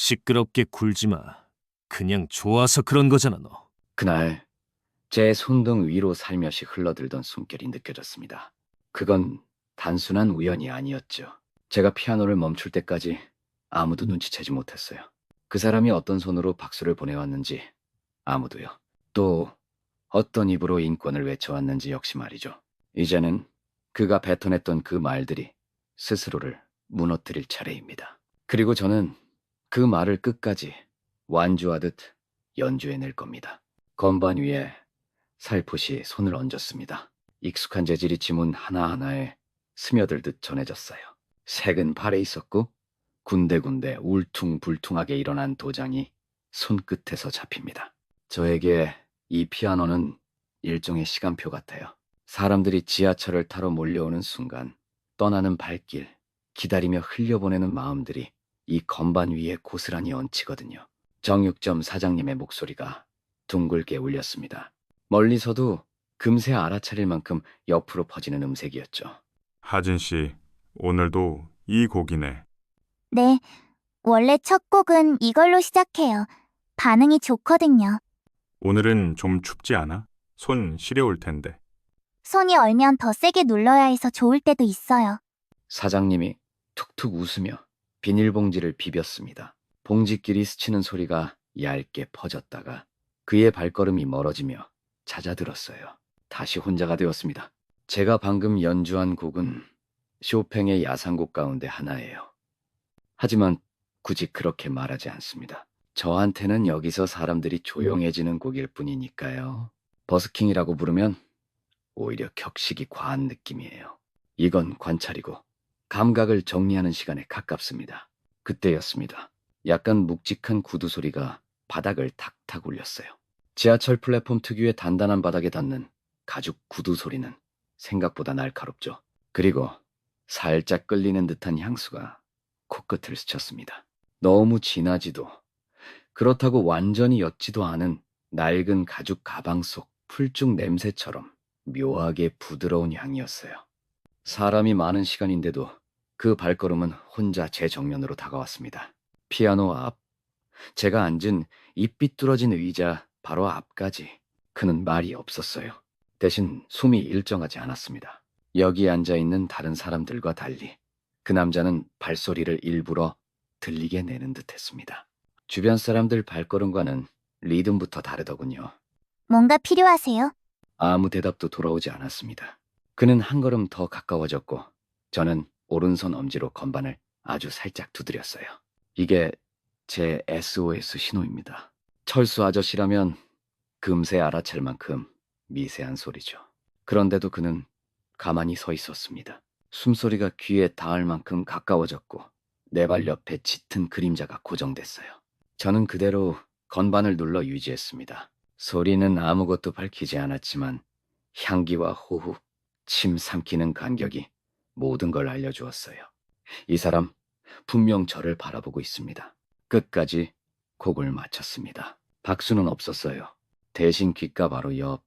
시끄럽게 굴지 마. 그냥 좋아서 그런 거잖아, 너. 그날 제 손등 위로 살며시 흘러들던 숨결이 느껴졌습니다. 그건 단순한 우연이 아니었죠. 제가 피아노를 멈출 때까지 아무도 눈치채지 못했어요. 그 사람이 어떤 손으로 박수를 보내왔는지 아무도요. 또 어떤 입으로 인권을 외쳐왔는지 역시 말이죠. 이제는 그가 뱉어냈던 그 말들이 스스로를 무너뜨릴 차례입니다. 그리고 저는 그 말을 끝까지 완주하듯 연주해낼 겁니다. 건반 위에 살포시 손을 얹었습니다. 익숙한 재질이 지문 하나하나에 스며들듯 전해졌어요. 색은 발에 있었고 군데군데 울퉁불퉁하게 일어난 도장이 손끝에서 잡힙니다. 저에게 이 피아노는 일종의 시간표 같아요. 사람들이 지하철을 타러 몰려오는 순간 떠나는 발길, 기다리며 흘려보내는 마음들이 이 건반 위에 고스란히 얹히거든요. 정육점 사장님의 목소리가 둥글게 울렸습니다. 멀리서도 금세 알아차릴 만큼 옆으로 퍼지는 음색이었죠. 하진 씨, 오늘도 이 곡이네. 네, 원래 첫 곡은 이걸로 시작해요. 반응이 좋거든요. 오늘은 좀 춥지 않아? 손 시려울 텐데. 손이 얼면 더 세게 눌러야 해서 좋을 때도 있어요. 사장님이 툭툭 웃으며 비닐봉지를 비볐습니다. 봉지끼리 스치는 소리가 얇게 퍼졌다가 그의 발걸음이 멀어지며 잦아들었어요. 다시 혼자가 되었습니다. 제가 방금 연주한 곡은 쇼팽의 야상곡 가운데 하나예요. 하지만 굳이 그렇게 말하지 않습니다. 저한테는 여기서 사람들이 조용해지는 곡일 뿐이니까요. 버스킹이라고 부르면 오히려 격식이 과한 느낌이에요. 이건 관찰이고 감각을 정리하는 시간에 가깝습니다. 그때였습니다. 약간 묵직한 구두 소리가 바닥을 탁탁 울렸어요. 지하철 플랫폼 특유의 단단한 바닥에 닿는 가죽 구두 소리는 생각보다 날카롭죠. 그리고 살짝 끌리는 듯한 향수가 코끝을 스쳤습니다. 너무 진하지도 그렇다고 완전히 옅지도 않은 낡은 가죽 가방 속 풀쭉 냄새처럼 묘하게 부드러운 향이었어요. 사람이 많은 시간인데도 그 발걸음은 혼자 제 정면으로 다가왔습니다. 피아노 앞, 제가 앉은 이 삐뚤어진 의자 바로 앞까지. 그는 말이 없었어요. 대신 숨이 일정하지 않았습니다. 여기 앉아있는 다른 사람들과 달리 그 남자는 발소리를 일부러 들리게 내는 듯했습니다. 주변 사람들 발걸음과는 리듬부터 다르더군요. 뭔가 필요하세요? 아무 대답도 돌아오지 않았습니다. 그는 한 걸음 더 가까워졌고 저는 오른손 엄지로 건반을 아주 살짝 두드렸어요. 이게 제 SOS 신호입니다. 철수 아저씨라면 금세 알아챌 만큼 미세한 소리죠. 그런데도 그는 가만히 서 있었습니다. 숨소리가 귀에 닿을 만큼 가까워졌고 내 발 옆에 짙은 그림자가 고정됐어요. 저는 그대로 건반을 눌러 유지했습니다. 소리는 아무것도 밝히지 않았지만 향기와 호흡, 침 삼키는 간격이 모든 걸 알려주었어요. 이 사람 분명 저를 바라보고 있습니다. 끝까지 곡을 마쳤습니다. 박수는 없었어요. 대신 귓가 바로 옆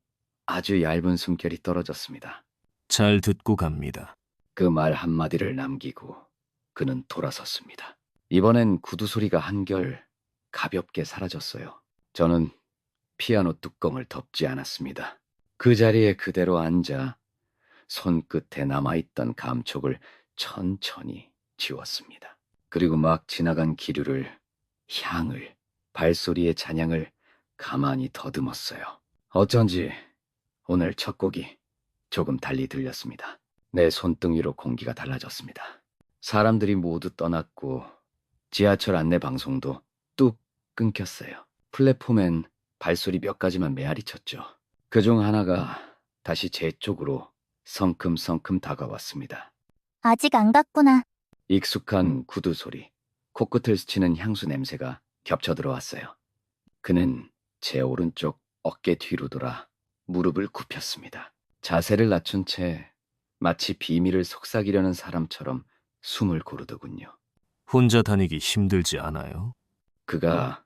아주 얇은 숨결이 떨어졌습니다. 잘 듣고 갑니다. 그 말 한마디를 남기고 그는 돌아섰습니다. 이번엔 구두 소리가 한결 가볍게 사라졌어요. 저는 피아노 뚜껑을 덮지 않았습니다. 그 자리에 그대로 앉아 손끝에 남아있던 감촉을 천천히 지웠습니다. 그리고 막 지나간 기류를, 향을, 발소리의 잔향을 가만히 더듬었어요. 어쩐지 오늘 첫 곡이 조금 달리 들렸습니다. 내 손등 위로 공기가 달라졌습니다. 사람들이 모두 떠났고 지하철 안내 방송도 뚝 끊겼어요. 플랫폼엔 발소리 몇 가지만 메아리 쳤죠. 그중 하나가 다시 제 쪽으로 성큼성큼 다가왔습니다. 아직 안 갔구나. 익숙한 구두 소리, 코끝을 스치는 향수 냄새가 겹쳐 들어왔어요. 그는 제 오른쪽 어깨 뒤로 돌아 무릎을 굽혔습니다. 자세를 낮춘 채 마치 비밀을 속삭이려는 사람처럼 숨을 고르더군요. 혼자 다니기 힘들지 않아요? 그가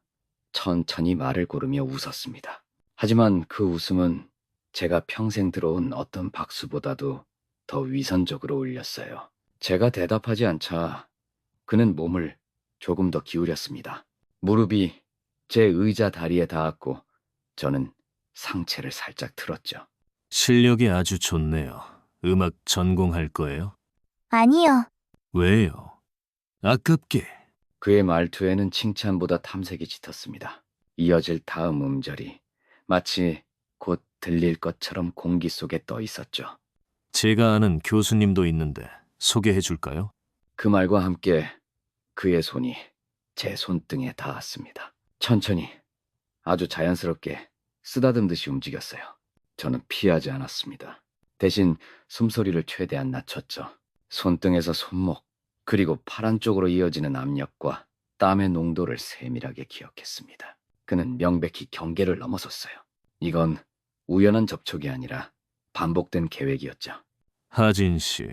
천천히 말을 고르며 웃었습니다. 하지만 그 웃음은 제가 평생 들어온 어떤 박수보다도 더 위선적으로 울렸어요. 제가 대답하지 않자 그는 몸을 조금 더 기울였습니다. 무릎이 제 의자 다리에 닿았고 저는 상체를 살짝 틀었죠. 실력이 아주 좋네요. 음악 전공할 거예요? 아니요. 왜요? 아깝게. 그의 말투에는 칭찬보다 탐색이 짙었습니다. 이어질 다음 음절이 마치 곧 들릴 것처럼 공기 속에 떠 있었죠. 제가 아는 교수님도 있는데 소개해 줄까요? 그 말과 함께 그의 손이 제 손등에 닿았습니다. 천천히, 아주 자연스럽게 쓰다듬듯이 움직였어요. 저는 피하지 않았습니다. 대신 숨소리를 최대한 낮췄죠. 손등에서 손목, 그리고 팔 안쪽으로 이어지는 압력과 땀의 농도를 세밀하게 기억했습니다. 그는 명백히 경계를 넘어섰어요. 이건 우연한 접촉이 아니라 반복된 계획이었죠. 하진 씨,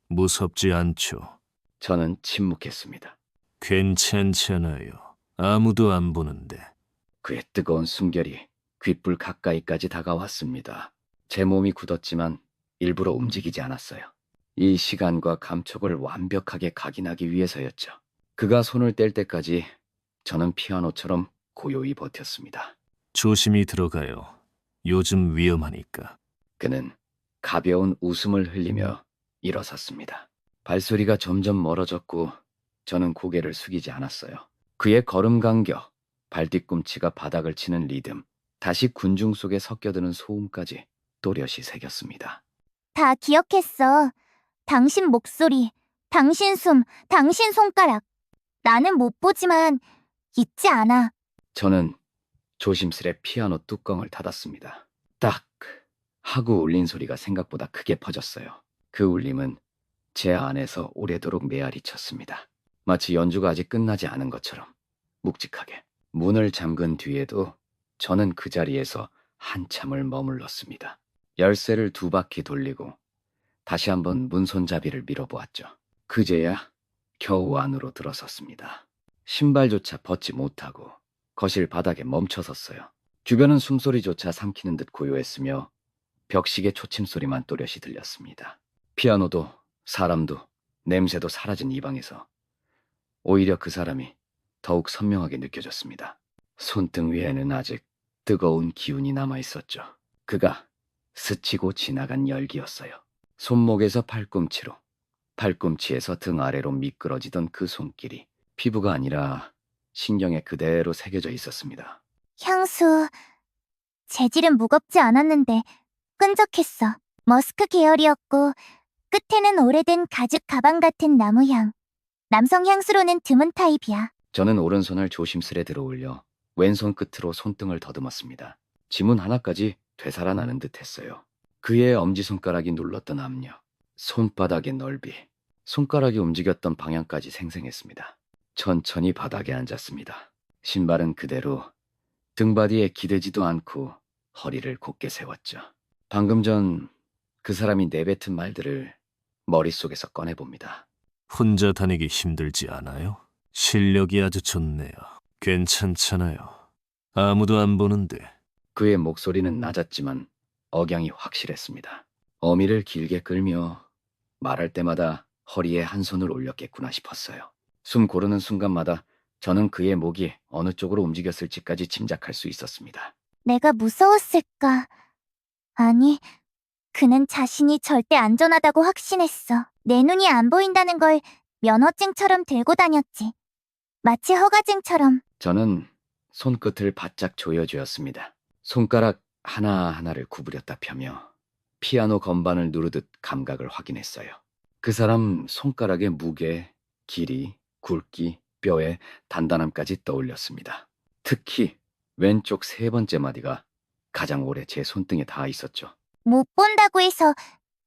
무섭지 않죠? 저는 침묵했습니다. 괜찮잖아요. 아무도 안 보는데. 그의 뜨거운 숨결이 귓불 가까이까지 다가왔습니다. 제 몸이 굳었지만 일부러 움직이지 않았어요. 이 시간과 감촉을 완벽하게 각인하기 위해서였죠. 그가 손을 뗄 때까지 저는 피아노처럼 고요히 버텼습니다. 조심히 들어가요. 요즘 위험하니까. 그는 가벼운 웃음을 흘리며 일어섰습니다. 발소리가 점점 멀어졌고 저는 고개를 숙이지 않았어요. 그의 걸음 간격, 발뒤꿈치가 바닥을 치는 리듬, 다시 군중 속에 섞여드는 소음까지 또렷이 새겼습니다. 다 기억했어. 당신 목소리, 당신 숨, 당신 손가락. 나는 못 보지만 잊지 않아. 저는 조심스레 피아노 뚜껑을 닫았습니다. 딱 하고 울린 소리가 생각보다 크게 퍼졌어요. 그 울림은 제 안에서 오래도록 메아리 쳤습니다. 마치 연주가 아직 끝나지 않은 것처럼 묵직하게. 문을 잠근 뒤에도 저는 그 자리에서 한참을 머물렀습니다. 열쇠를 2바퀴 돌리고 다시 한번 문손잡이를 밀어보았죠. 그제야 겨우 안으로 들어섰습니다. 신발조차 벗지 못하고 거실 바닥에 멈춰섰어요. 주변은 숨소리조차 삼키는 듯 고요했으며 벽시계 초침소리만 또렷이 들렸습니다. 피아노도 사람도 냄새도 사라진 이 방에서 오히려 그 사람이 더욱 선명하게 느껴졌습니다. 손등 위에는 아직 뜨거운 기운이 남아있었죠. 그가 스치고 지나간 열기였어요. 손목에서 팔꿈치로, 팔꿈치에서 등 아래로 미끄러지던 그 손길이 피부가 아니라 신경에 그대로 새겨져 있었습니다. 향수. 재질은 무겁지 않았는데 끈적했어. 머스크 계열이었고 끝에는 오래된 가죽 가방 같은 나무향. 남성 향수로는 드문 타입이야. 저는 오른손을 조심스레 들어올려 왼손 끝으로 손등을 더듬었습니다. 지문 하나까지 되살아나는 듯 했어요. 그의 엄지손가락이 눌렀던 압력, 손바닥의 넓이, 손가락이 움직였던 방향까지 생생했습니다. 천천히 바닥에 앉았습니다. 신발은 그대로 등바디에 기대지도 않고 허리를 곧게 세웠죠. 방금 전 그 사람이 내뱉은 말들을 머릿속에서 꺼내봅니다. 혼자 다니기 힘들지 않아요? 실력이 아주 좋네요. 괜찮잖아요. 아무도 안 보는데. 그의 목소리는 낮았지만 억양이 확실했습니다. 어미를 길게 끌며 말할 때마다 허리에 한 손을 올렸겠구나 싶었어요. 숨 고르는 순간마다 저는 그의 목이 어느 쪽으로 움직였을지까지 짐작할 수 있었습니다. 내가 무서웠을까? 아니, 그는 자신이 절대 안전하다고 확신했어. 내 눈이 안 보인다는 걸 면허증처럼 들고 다녔지. 마치 허가증처럼. 저는 손끝을 바짝 조여주었습니다. 손가락 하나하나를 구부렸다 펴며 피아노 건반을 누르듯 감각을 확인했어요. 그 사람 손가락의 무게, 길이, 굵기, 뼈의 단단함까지 떠올렸습니다. 특히 왼쪽 3번째 마디가 가장 오래 제 손등에 닿아 있었죠. 못 본다고 해서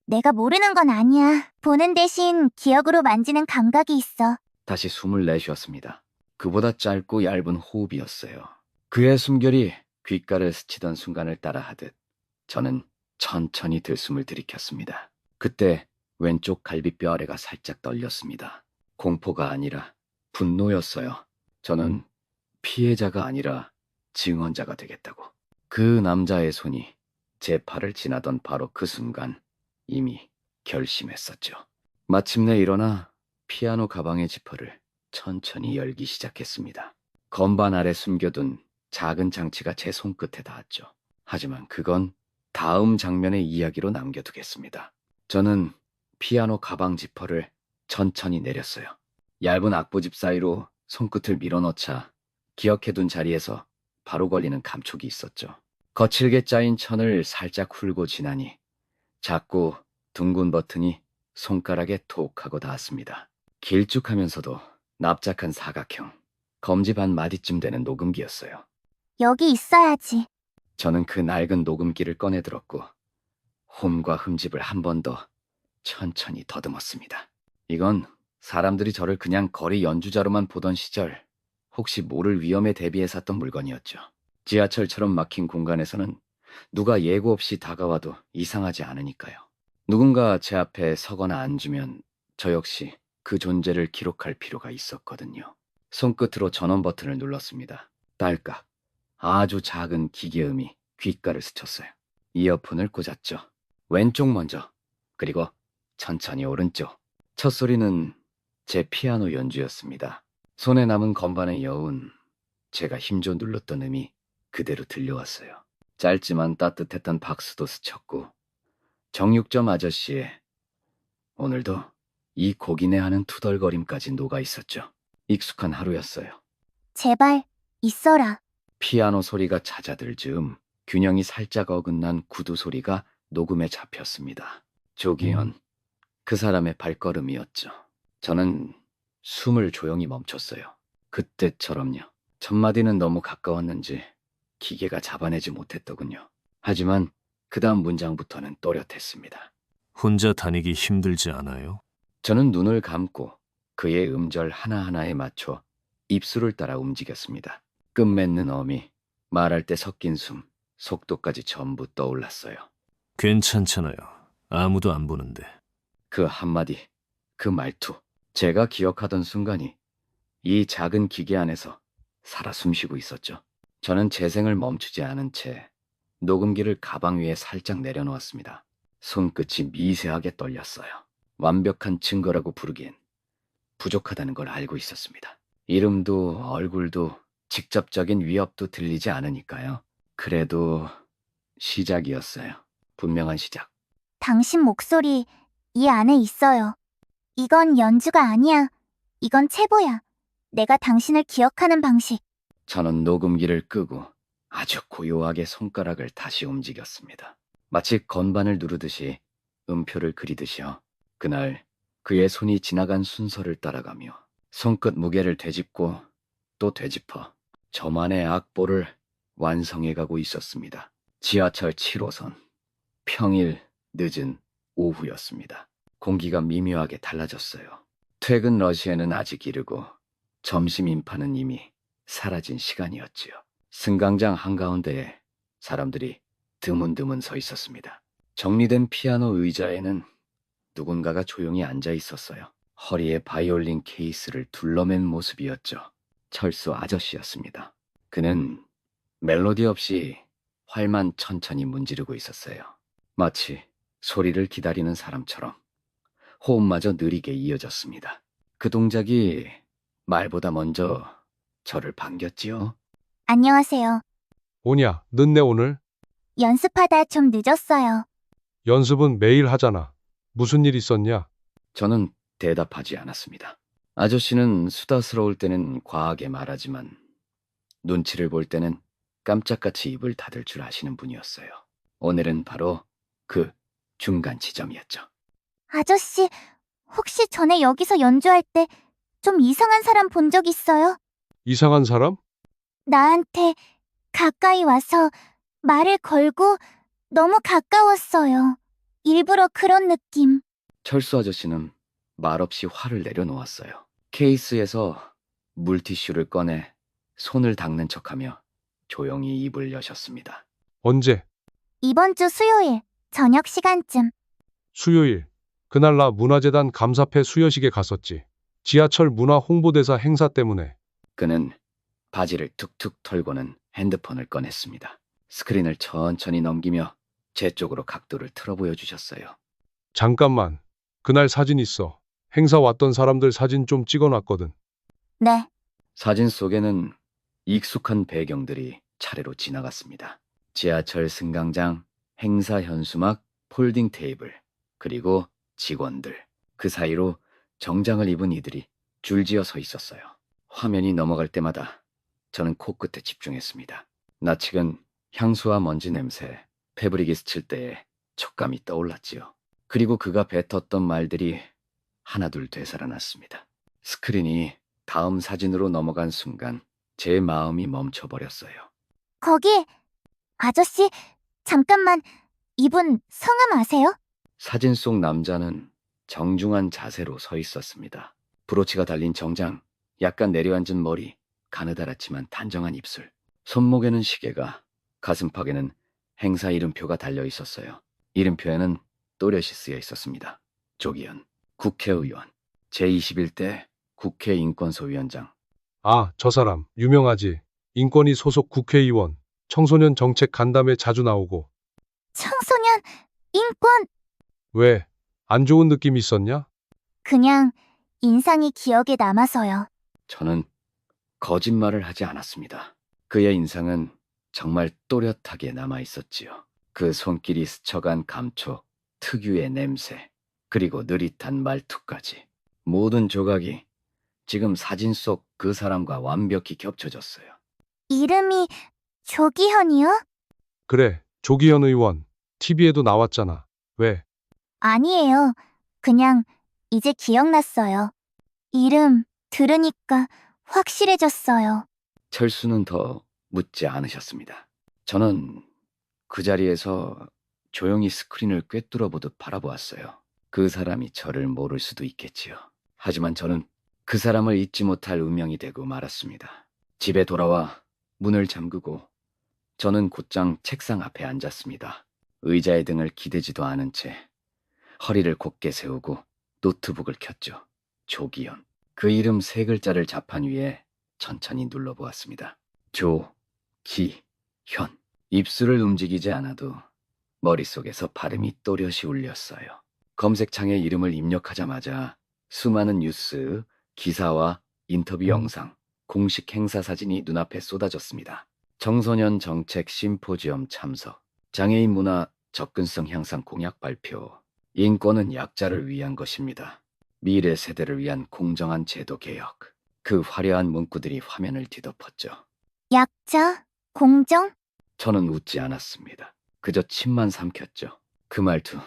내가 모르는 건 아니야. 보는 대신 기억으로 만지는 감각이 있어. 다시 숨을 내쉬었습니다. 그보다 짧고 얇은 호흡이었어요. 그의 숨결이 귓가를 스치던 순간을 따라하듯 저는 천천히 들숨을 들이켰습니다. 그때 왼쪽 갈비뼈 아래가 살짝 떨렸습니다. 공포가 아니라 분노였어요. 저는 피해자가 아니라 증언자가 되겠다고. 그 남자의 손이 제 팔을 지나던 바로 그 순간 이미 결심했었죠. 마침내 일어나 피아노 가방의 지퍼를 천천히 열기 시작했습니다. 건반 아래 숨겨둔 작은 장치가 제 손끝에 닿았죠. 하지만 그건 다음 장면의 이야기로 남겨두겠습니다. 저는 피아노 가방 지퍼를 천천히 내렸어요. 얇은 악보집 사이로 손끝을 밀어넣자 기억해둔 자리에서 바로 걸리는 감촉이 있었죠. 거칠게 짜인 천을 살짝 훑고 지나니 작고 둥근 버튼이 손가락에 톡 하고 닿았습니다. 길쭉하면서도 납작한 사각형, 검지 반 마디쯤 되는 녹음기였어요. 여기 있어야지. 저는 그 낡은 녹음기를 꺼내 들었고 홈과 흠집을 한 번 더 천천히 더듬었습니다. 이건 사람들이 저를 그냥 거리 연주자로만 보던 시절 혹시 모를 위험에 대비해 샀던 물건이었죠. 지하철처럼 막힌 공간에서는 누가 예고 없이 다가와도 이상하지 않으니까요. 누군가 제 앞에 서거나 앉으면 저 역시 그 존재를 기록할 필요가 있었거든요. 손끝으로 전원 버튼을 눌렀습니다. 딸깍. 아주 작은 기계음이 귓가를 스쳤어요. 이어폰을 꽂았죠. 왼쪽 먼저, 그리고 천천히 오른쪽. 첫 소리는 제 피아노 연주였습니다. 손에 남은 건반의 여운, 제가 힘줘 눌렀던 음이 그대로 들려왔어요. 짧지만 따뜻했던 박수도 스쳤고 정육점 아저씨의 오늘도 이 고기네 하는 투덜거림까지 녹아 있었죠. 익숙한 하루였어요. 제발 있어라. 피아노 소리가 잦아들 즈음 균형이 살짝 어긋난 구두 소리가 녹음에 잡혔습니다. 조기현, 그 사람의 발걸음이었죠. 저는 숨을 조용히 멈췄어요. 그때처럼요. 첫 마디는 너무 가까웠는지 기계가 잡아내지 못했더군요. 하지만 그 다음 문장부터는 또렷했습니다. 혼자 다니기 힘들지 않아요? 저는 눈을 감고 그의 음절 하나하나에 맞춰 입술을 따라 움직였습니다. 끝맺는 어미, 말할 때 섞인 숨, 속도까지 전부 떠올랐어요. 괜찮잖아요. 아무도 안 보는데. 그 한마디, 그 말투, 제가 기억하던 순간이 이 작은 기계 안에서 살아 숨쉬고 있었죠. 저는 재생을 멈추지 않은 채 녹음기를 가방 위에 살짝 내려놓았습니다. 손끝이 미세하게 떨렸어요. 완벽한 증거라고 부르기엔 부족하다는 걸 알고 있었습니다. 이름도 얼굴도 직접적인 위협도 들리지 않으니까요. 그래도 시작이었어요. 분명한 시작. 당신 목소리 이 안에 있어요. 이건 연주가 아니야. 이건 체보야. 내가 당신을 기억하는 방식. 저는 녹음기를 끄고 아주 고요하게 손가락을 다시 움직였습니다. 마치 건반을 누르듯이 음표를 그리듯이요. 그날 그의 손이 지나간 순서를 따라가며 손끝 무게를 되짚고 또 되짚어 저만의 악보를 완성해가고 있었습니다. 지하철 7호선. 평일 늦은 오후였습니다. 공기가 미묘하게 달라졌어요. 퇴근 러시에는 아직 이르고 점심 인파는 이미 사라진 시간이었지요. 승강장 한가운데에 사람들이 드문드문 서 있었습니다. 정리된 피아노 의자에는 누군가가 조용히 앉아 있었어요. 허리에 바이올린 케이스를 둘러맨 모습이었죠. 철수 아저씨였습니다. 그는 멜로디 없이 활만 천천히 문지르고 있었어요. 마치 소리를 기다리는 사람처럼 호흡마저 느리게 이어졌습니다. 그 동작이 말보다 먼저 저를 반겼지요. 안녕하세요. 오냐, 늦네 오늘? 연습하다 좀 늦었어요. 연습은 매일 하잖아. 무슨 일 있었냐? 저는 대답하지 않았습니다. 아저씨는 수다스러울 때는 과하게 말하지만 눈치를 볼 때는 깜짝같이 입을 닫을 줄 아시는 분이었어요. 오늘은 바로 그 중간 지점이었죠. 아저씨, 혹시 전에 여기서 연주할 때 좀 이상한 사람 본 적 있어요? 이상한 사람? 나한테 가까이 와서 말을 걸고 너무 가까웠어요. 일부러 그런 느낌. 철수 아저씨는 말없이 화를 내려놓았어요. 케이스에서 물티슈를 꺼내 손을 닦는 척하며 조용히 입을 여셨습니다. 언제? 이번 주 수요일 저녁 시간쯤. 수요일. 그날 나 문화재단 감사패 수여식에 갔었지. 지하철 문화 홍보대사 행사 때문에. 그는 바지를 툭툭 털고는 핸드폰을 꺼냈습니다. 스크린을 천천히 넘기며 제 쪽으로 각도를 틀어 보여주셨어요. 잠깐만. 그날 사진 있어. 행사 왔던 사람들 사진 좀 찍어놨거든. 네, 사진 속에는 익숙한 배경들이 차례로 지나갔습니다. 지하철 승강장, 행사 현수막, 폴딩 테이블, 그리고 직원들. 그 사이로 정장을 입은 이들이 줄지어 서 있었어요. 화면이 넘어갈 때마다 저는 코끝에 집중했습니다. 낯익은 향수와 먼지 냄새, 패브릭이 스칠 때의 촉감이 떠올랐지요. 그리고 그가 뱉었던 말들이 하나둘 되살아났습니다. 스크린이 다음 사진으로 넘어간 순간 제 마음이 멈춰버렸어요. 거기, 아저씨, 잠깐만, 이분 성함 아세요? 사진 속 남자는 정중한 자세로 서 있었습니다. 브로치가 달린 정장, 약간 내려앉은 머리, 가느다랗지만 단정한 입술. 손목에는 시계가, 가슴팍에는 행사 이름표가 달려 있었어요. 이름표에는 또렷이 쓰여 있었습니다. 조기현, 국회의원, 제21대 국회 인권소위원장. 아, 저 사람 유명하지. 인권위 소속 국회의원. 청소년 정책 간담회 자주 나오고. 청소년, 인권, 왜? 안 좋은 느낌 있었냐? 그냥 인상이 기억에 남아서요. 저는 거짓말을 하지 않았습니다. 그의 인상은 정말 또렷하게 남아 있었지요. 그 손길이 스쳐간 감촉, 특유의 냄새, 그리고 느릿한 말투까지. 모든 조각이 지금 사진 속 그 사람과 완벽히 겹쳐졌어요. 이름이 조기현이요? 그래, 조기현 의원. TV에도 나왔잖아. 왜? 아니에요. 그냥 이제 기억났어요. 이름 들으니까 확실해졌어요. 철수는 더 묻지 않으셨습니다. 저는 그 자리에서 조용히 스크린을 꿰뚫어 보듯 바라보았어요. 그 사람이 저를 모를 수도 있겠지요. 하지만 저는 그 사람을 잊지 못할 운명이 되고 말았습니다. 집에 돌아와 문을 잠그고 저는 곧장 책상 앞에 앉았습니다. 의자의 등을 기대지도 않은 채 허리를 곧게 세우고 노트북을 켰죠. 조기현. 그 이름 세 글자를 자판 위에 천천히 눌러보았습니다. 조기현. 입술을 움직이지 않아도 머릿속에서 발음이 또렷이 울렸어요. 검색창에 이름을 입력하자마자 수많은 뉴스, 기사와 인터뷰 영상, 공식 행사 사진이 눈앞에 쏟아졌습니다. 청소년 정책 심포지엄 참석, 장애인 문화 접근성 향상 공약 발표, 인권은 약자를 위한 것입니다. 미래 세대를 위한 공정한 제도 개혁. 그 화려한 문구들이 화면을 뒤덮었죠. 약자, 공정, 저는 웃지 않았습니다. 그저 침만 삼켰죠. 그 말투,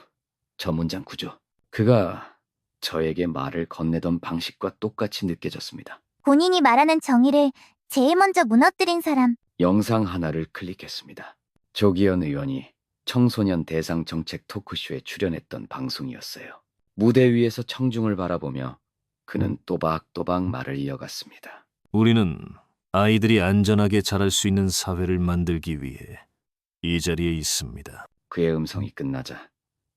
저 문장 구조. 그가 저에게 말을 건네던 방식과 똑같이 느껴졌습니다. 본인이 말하는 정의를 제일 먼저 무너뜨린 사람. 영상 하나를 클릭했습니다. 조기현 의원이 청소년 대상 정책 토크쇼에 출연했던 방송이었어요. 무대 위에서 청중을 바라보며 그는 또박또박 말을 이어갔습니다. 우리는 아이들이 안전하게 자랄 수 있는 사회를 만들기 위해 이 자리에 있습니다. 그의 음성이 끝나자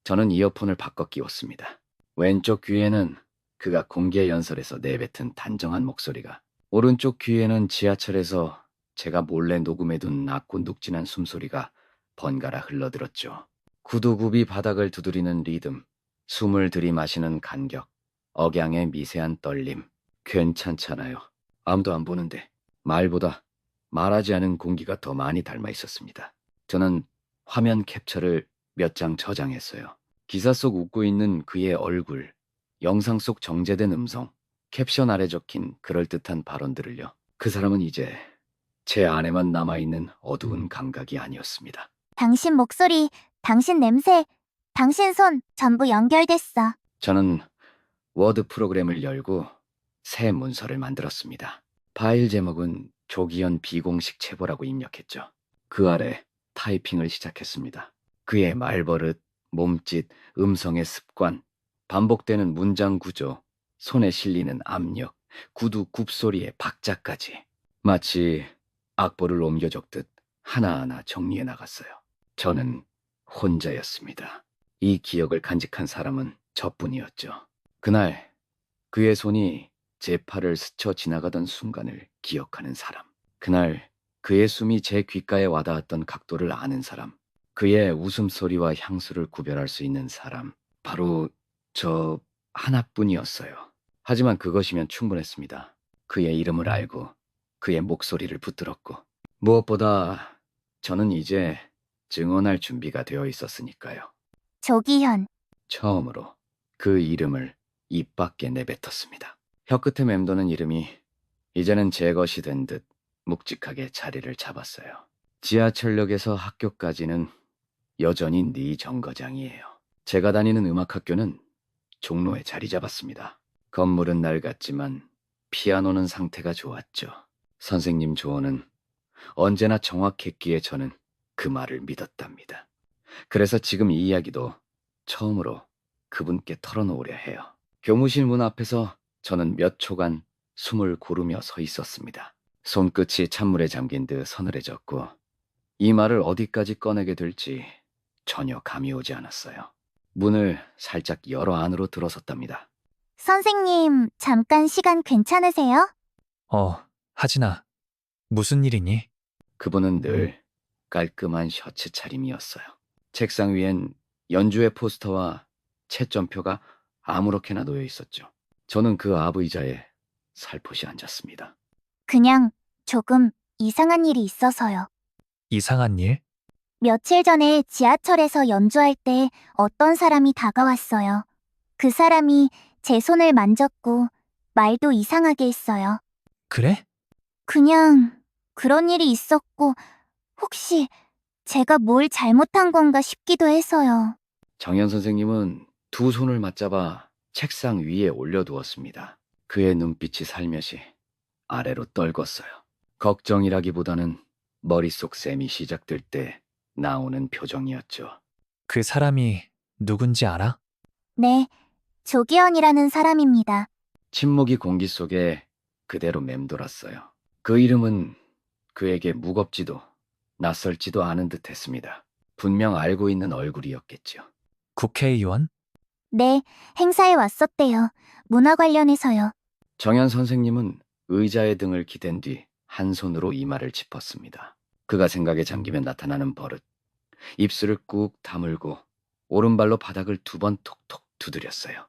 저는 이어폰을 바꿔 끼웠습니다. 왼쪽 귀에는 그가 공개 연설에서 내뱉은 단정한 목소리가, 오른쪽 귀에는 지하철에서 제가 몰래 녹음해둔 낮고 눅진한 숨소리가 번갈아 흘러들었죠. 구두굽이 바닥을 두드리는 리듬, 숨을 들이마시는 간격, 억양의 미세한 떨림. 괜찮잖아요. 아무도 안 보는데. 말보다 말하지 않은 공기가 더 많이 닮아 있었습니다. 저는 화면 캡처를 몇 장 저장했어요. 기사 속 웃고 있는 그의 얼굴, 영상 속 정제된 음성, 캡션 아래 적힌 그럴듯한 발언들을요. 그 사람은 이제 제 안에만 남아있는 어두운 감각이 아니었습니다. 당신 목소리, 당신 냄새, 당신 손 전부 연결됐어. 저는 워드 프로그램을 열고 새 문서를 만들었습니다. 파일 제목은 조기현 비공식 체보라고 입력했죠. 그 아래 타이핑을 시작했습니다. 그의 말버릇, 몸짓, 음성의 습관, 반복되는 문장 구조, 손에 실리는 압력, 구두 굽소리의 박자까지 마치 악보를 옮겨 적듯 하나하나 정리해 나갔어요. 저는 혼자였습니다. 이 기억을 간직한 사람은 저뿐이었죠. 그날 그의 손이 제 팔을 스쳐 지나가던 순간을 기억하는 사람. 그날 그의 숨이 제 귓가에 와닿았던 각도를 아는 사람. 그의 웃음소리와 향수를 구별할 수 있는 사람. 바로 저 하나뿐이었어요. 하지만 그것이면 충분했습니다. 그의 이름을 알고 그의 목소리를 붙들었고, 무엇보다 저는 이제 증언할 준비가 되어 있었으니까요. 조기현. 처음으로 그 이름을 입 밖에 내뱉었습니다. 혀끝에 맴도는 이름이 이제는 제 것이 된 듯 묵직하게 자리를 잡았어요. 지하철역에서 학교까지는 여전히 네 정거장이에요. 제가 다니는 음악학교는 종로에 자리 잡았습니다. 건물은 낡았지만 피아노는 상태가 좋았죠. 선생님 조언은 언제나 정확했기에 저는 그 말을 믿었답니다. 그래서 지금 이 이야기도 처음으로 그분께 털어놓으려 해요. 교무실 문 앞에서 저는 몇 초간 숨을 고르며 서 있었습니다. 손끝이 찬물에 잠긴 듯 서늘해졌고 이 말을 어디까지 꺼내게 될지 전혀 감이 오지 않았어요. 문을 살짝 열어 안으로 들어섰답니다. 선생님, 잠깐 시간 괜찮으세요? 하진아, 무슨 일이니? 그분은 늘 깔끔한 셔츠 차림이었어요. 책상 위엔 연주회 포스터와 채점표가 아무렇게나 놓여 있었죠. 저는 그 앞 의자에 살포시 앉았습니다. 그냥 조금 이상한 일이 있어서요. 이상한 일? 며칠 전에 지하철에서 연주할 때 어떤 사람이 다가왔어요. 그 사람이 제 손을 만졌고 말도 이상하게 했어요. 그래? 그냥 그런 일이 있었고 혹시 제가 뭘 잘못한 건가 싶기도 해서요. 정현 선생님은 두 손을 맞잡아 책상 위에 올려두었습니다. 그의 눈빛이 살며시 아래로 떨궜어요. 걱정이라기보다는 머릿속 셈이 시작될 때 나오는 표정이었죠. 그 사람이 누군지 알아? 네, 조기현이라는 사람입니다. 침묵이 공기 속에 그대로 맴돌았어요. 그 이름은 그에게 무겁지도 낯설지도 않은 듯 했습니다. 분명 알고 있는 얼굴이었겠죠. 국회의원? 네, 행사에 왔었대요. 문화 관련해서요. 정현 선생님은 의자의 등을 기댄 뒤 한 손으로 이마를 짚었습니다. 그가 생각에 잠기면 나타나는 버릇. 입술을 꾹 다물고 오른발로 바닥을 2번 톡톡 두드렸어요.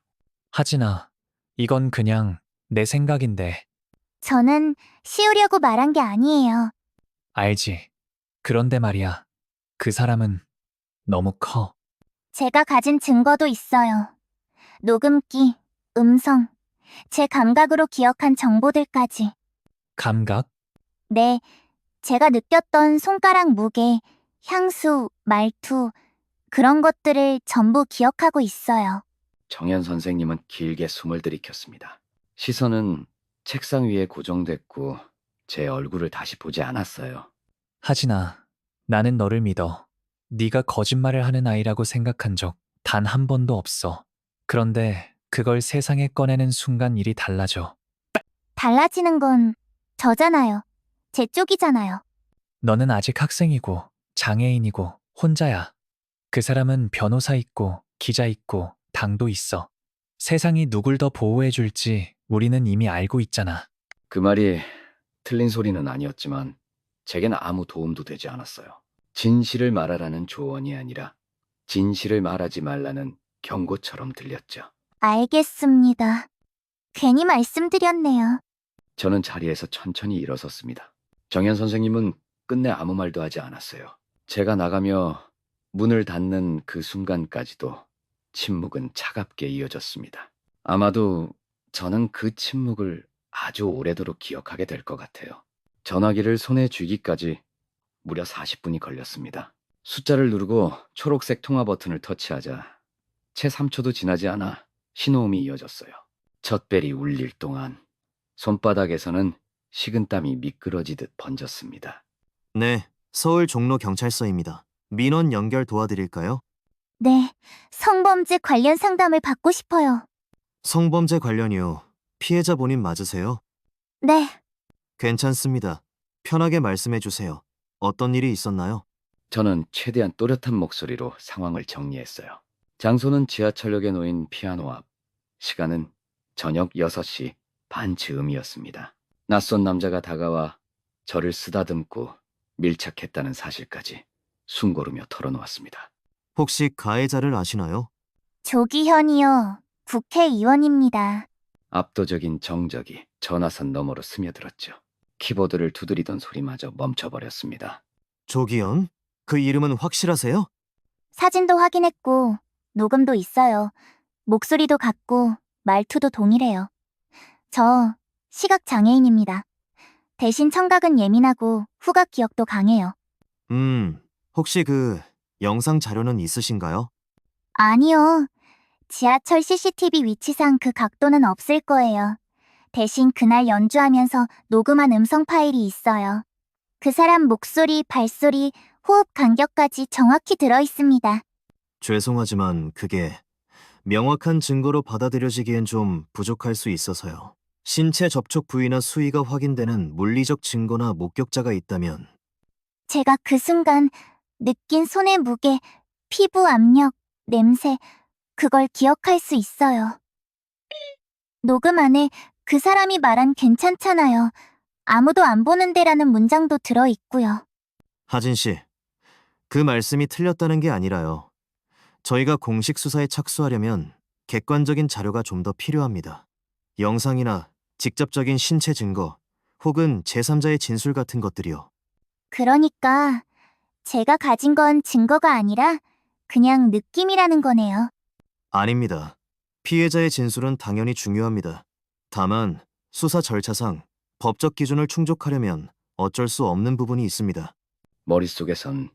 하진아, 이건 그냥 내 생각인데. 저는 씌우려고 말한 게 아니에요. 알지. 그런데 말이야. 그 사람은 너무 커. 제가 가진 증거도 있어요. 녹음기, 음성, 제 감각으로 기억한 정보들까지. 감각? 네, 제가 느꼈던 손가락 무게, 향수, 말투, 그런 것들을 전부 기억하고 있어요. 정현 선생님은 길게 숨을 들이켰습니다. 시선은 책상 위에 고정됐고 제 얼굴을 다시 보지 않았어요. 하진아, 나는 너를 믿어. 네가 거짓말을 하는 아이라고 생각한 적 단 한 번도 없어. 그런데 그걸 세상에 꺼내는 순간 일이 달라져. 달라지는 건 저잖아요. 제 쪽이잖아요. 너는 아직 학생이고 장애인이고 혼자야. 그 사람은 변호사 있고 기자 있고 당도 있어. 세상이 누굴 더 보호해줄지 우리는 이미 알고 있잖아. 그 말이 틀린 소리는 아니었지만 제겐 아무 도움도 되지 않았어요. 진실을 말하라는 조언이 아니라 진실을 말하지 말라는 경고처럼 들렸죠. 알겠습니다. 괜히 말씀드렸네요. 저는 자리에서 천천히 일어섰습니다. 정현 선생님은 끝내 아무 말도 하지 않았어요. 제가 나가며 문을 닫는 그 순간까지도 침묵은 차갑게 이어졌습니다. 아마도 저는 그 침묵을 아주 오래도록 기억하게 될 것 같아요. 전화기를 손에 쥐기까지 무려 40분이 걸렸습니다. 숫자를 누르고 초록색 통화 버튼을 터치하자 채 3초도 지나지 않아 신호음이 이어졌어요. 첫 벨이 울릴 동안 손바닥에서는 식은땀이 미끄러지듯 번졌습니다. 네, 서울 종로경찰서입니다. 민원 연결 도와드릴까요? 네, 성범죄 관련 상담을 받고 싶어요. 성범죄 관련이요. 피해자 본인 맞으세요? 네, 괜찮습니다. 편하게 말씀해 주세요. 어떤 일이 있었나요? 저는 최대한 또렷한 목소리로 상황을 정리했어요. 장소는 지하철역에 놓인 피아노 앞, 시간은 저녁 6시 반 즈음이었습니다. 낯선 남자가 다가와 저를 쓰다듬고 밀착했다는 사실까지 숨고르며 털어놓았습니다. 혹시 가해자를 아시나요? 조기현이요. 국회의원입니다. 압도적인 정적이 전화선 너머로 스며들었죠. 키보드를 두드리던 소리마저 멈춰버렸습니다. 조기현? 그 이름은 확실하세요? 사진도 확인했고, 녹음도 있어요. 목소리도 같고, 말투도 동일해요. 저 시각 장애인입니다. 대신 청각은 예민하고 후각 기억도 강해요. 혹시 그 영상 자료는 있으신가요? 아니요. 지하철 CCTV 위치상 그 각도는 없을 거예요. 대신 그날 연주하면서 녹음한 음성 파일이 있어요. 그 사람 목소리, 발소리, 호흡 간격까지 정확히 들어 있습니다. 죄송하지만 그게 명확한 증거로 받아들여지기엔 좀 부족할 수 있어서요. 신체 접촉 부위나 수위가 확인되는 물리적 증거나 목격자가 있다면 제가 그 순간 느낀 손의 무게, 피부 압력, 냄새, 그걸 기억할 수 있어요. 녹음 안에 그 사람이 말한 괜찮잖아요. 아무도 안 보는데라는 문장도 들어 있고요. 하진 씨, 그 말씀이 틀렸다는 게 아니라요. 저희가 공식 수사에 착수하려면 객관적인 자료가 좀 더 필요합니다. 영상이나 직접적인 신체 증거 혹은 제3자의 진술 같은 것들이요. 그러니까 제가 가진 건 증거가 아니라 그냥 느낌이라는 거네요. 아닙니다. 피해자의 진술은 당연히 중요합니다. 다만 수사 절차상 법적 기준을 충족하려면 어쩔 수 없는 부분이 있습니다. 머릿속에선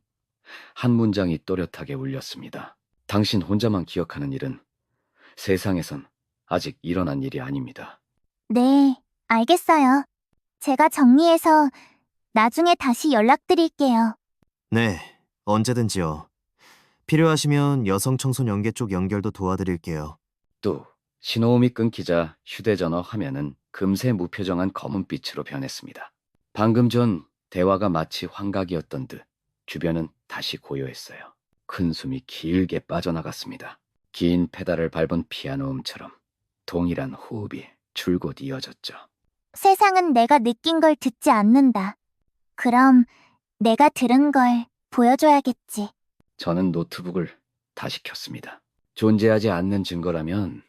한 문장이 또렷하게 울렸습니다. 당신 혼자만 기억하는 일은 세상에선 아직 일어난 일이 아닙니다. 네, 알겠어요. 제가 정리해서 나중에 다시 연락드릴게요. 네, 언제든지요. 필요하시면 여성 청소년계 쪽 연결도 도와드릴게요. 또 신호음이 끊기자 휴대전화 화면은 금세 무표정한 검은빛으로 변했습니다. 방금 전 대화가 마치 환각이었던 듯 주변은 다시 고요했어요. 큰 숨이 길게 빠져나갔습니다. 긴 페달을 밟은 피아노음처럼 동일한 호흡이 줄곧 이어졌죠. 세상은 내가 느낀 걸 듣지 않는다. 그럼 내가 들은 걸 보여줘야겠지. 저는 노트북을 다시 켰습니다. 존재하지 않는 증거라면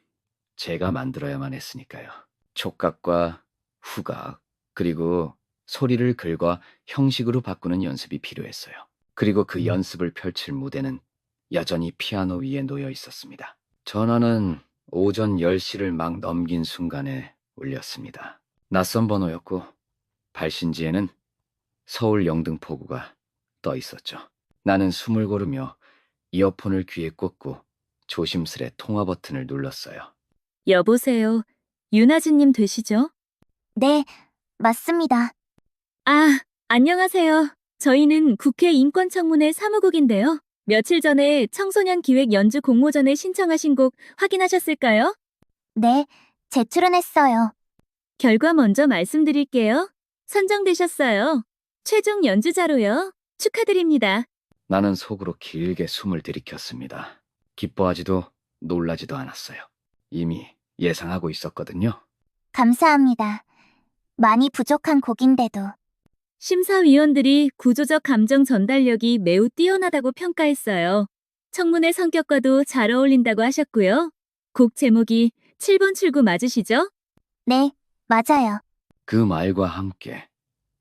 제가 만들어야만 했으니까요. 촉각과 후각, 그리고 소리를 글과 형식으로 바꾸는 연습이 필요했어요. 그리고 그 연습을 펼칠 무대는 여전히 피아노 위에 놓여 있었습니다. 전화는 오전 10시를 막 넘긴 순간에 울렸습니다. 낯선 번호였고 발신지에는 서울 영등포구가 떠 있었죠. 나는 숨을 고르며 이어폰을 귀에 꽂고 조심스레 통화 버튼을 눌렀어요. 여보세요. 윤아진님 되시죠? 네, 맞습니다. 아, 안녕하세요. 저희는 국회 인권청문회 사무국인데요. 며칠 전에 청소년 기획 연주 공모전에 신청하신 곡 확인하셨을까요? 네, 제출은 했어요. 결과 먼저 말씀드릴게요. 선정되셨어요. 최종 연주자로요. 축하드립니다. 나는 속으로 길게 숨을 들이켰습니다. 기뻐하지도 놀라지도 않았어요. 이미 예상하고 있었거든요. 감사합니다. 많이 부족한 곡인데도. 심사위원들이 구조적 감정 전달력이 매우 뛰어나다고 평가했어요. 청문회 성격과도 잘 어울린다고 하셨고요. 곡 제목이 7번 출구 맞으시죠? 네, 맞아요. 그 말과 함께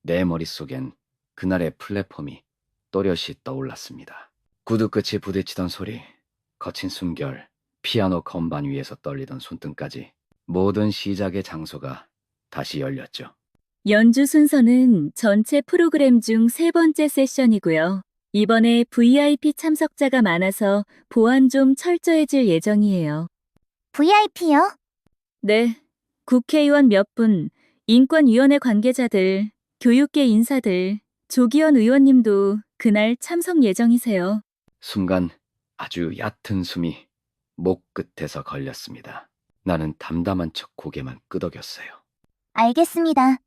내 머릿속엔 그날의 플랫폼이 또렷이 떠올랐습니다. 구두 끝이 부딪히던 소리, 거친 숨결, 피아노 건반 위에서 떨리던 손등까지 모든 시작의 장소가 다시 열렸죠. 연주 순서는 전체 프로그램 중 세 번째 세션이고요. 이번에 VIP 참석자가 많아서 보안 좀 철저해질 예정이에요. VIP요? 네, 국회의원 몇 분, 인권위원회 관계자들, 교육계 인사들, 조기현 의원님도 그날 참석 예정이세요. 순간 아주 얕은 숨이 목 끝에서 걸렸습니다. 나는 담담한 척 고개만 끄덕였어요. 알겠습니다.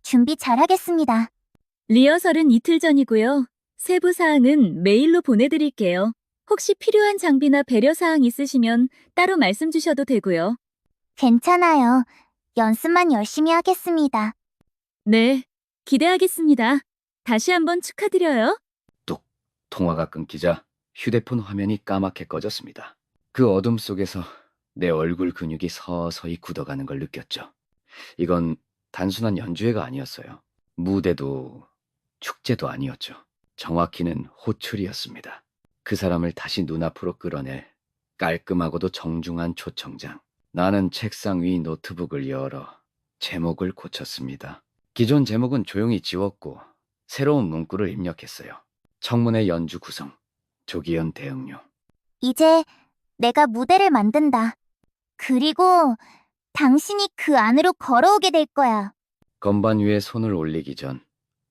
준비 잘하겠습니다. 리허설은 이틀 전이고요. 세부 사항은 메일로 보내드릴게요. 혹시 필요한 장비나 배려 사항 있으시면 따로 말씀 주셔도 되고요. 괜찮아요. 연습만 열심히 하겠습니다. 네, 기대하겠습니다. 다시 한번 축하드려요. 뚝! 통화가 끊기자 휴대폰 화면이 까맣게 꺼졌습니다. 그 어둠 속에서 내 얼굴 근육이 서서히 굳어가는 걸 느꼈죠. 이건 단순한 연주회가 아니었어요. 무대도 축제도 아니었죠. 정확히는 호출이었습니다. 그 사람을 다시 눈앞으로 끌어낼 깔끔하고도 정중한 초청장. 나는 책상 위 노트북을 열어 제목을 고쳤습니다. 기존 제목은 조용히 지웠고 새로운 문구를 입력했어요. 청문회 연주 구성, 조기현 대응료. 이제 내가 무대를 만든다. 그리고 당신이 그 안으로 걸어오게 될 거야. 건반 위에 손을 올리기 전